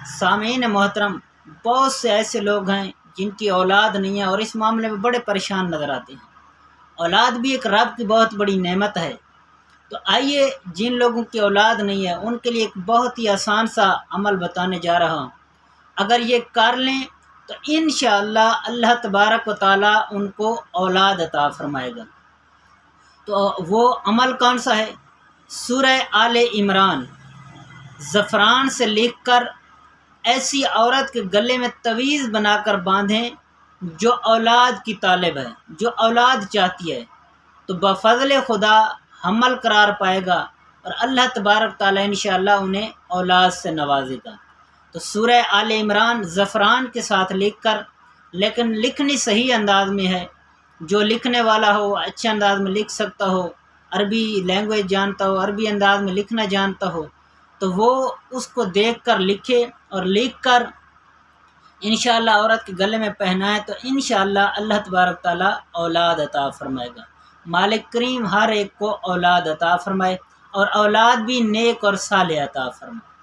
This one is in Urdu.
سامعین محترم، بہت سے ایسے لوگ ہیں جن کی اولاد نہیں ہے اور اس معاملے میں بڑے پریشان نظر آتے ہیں۔ اولاد بھی ایک رب کی بہت بڑی نعمت ہے۔ تو آئیے جن لوگوں کی اولاد نہیں ہے ان کے لیے ایک بہت ہی آسان سا عمل بتانے جا رہا ہوں۔ اگر یہ کر لیں تو انشاءاللہ اللہ تبارک و تعالیٰ ان کو اولاد عطا فرمائے گا۔ تو وہ عمل کون سا ہے؟ سورہ آل عمران زعفران سے لکھ کر ایسی عورت کے گلے میں تعویذ بنا کر باندھیں جو اولاد کی طالب ہے، جو اولاد چاہتی ہے، تو بفضل خدا حمل قرار پائے گا اور اللہ تبارک تعالیٰ انشاءاللہ انہیں اولاد سے نوازے گا۔ تو سورہ آل عمران زعفران کے ساتھ لکھ کر، لیکن لکھنی صحیح انداز میں ہے، جو لکھنے والا ہو اچھے انداز میں لکھ سکتا ہو، عربی لینگویج جانتا ہو، عربی انداز میں لکھنا جانتا ہو، تو وہ اس کو دیکھ کر لکھے اور لکھ کر انشاءاللہ عورت کے گلے میں پہنائے تو انشاءاللہ اللہ تبارک تعالیٰ اولاد عطا فرمائے گا۔ مالک کریم ہر ایک کو اولاد عطا فرمائے اور اولاد بھی نیک اور صالح عطا فرمائے۔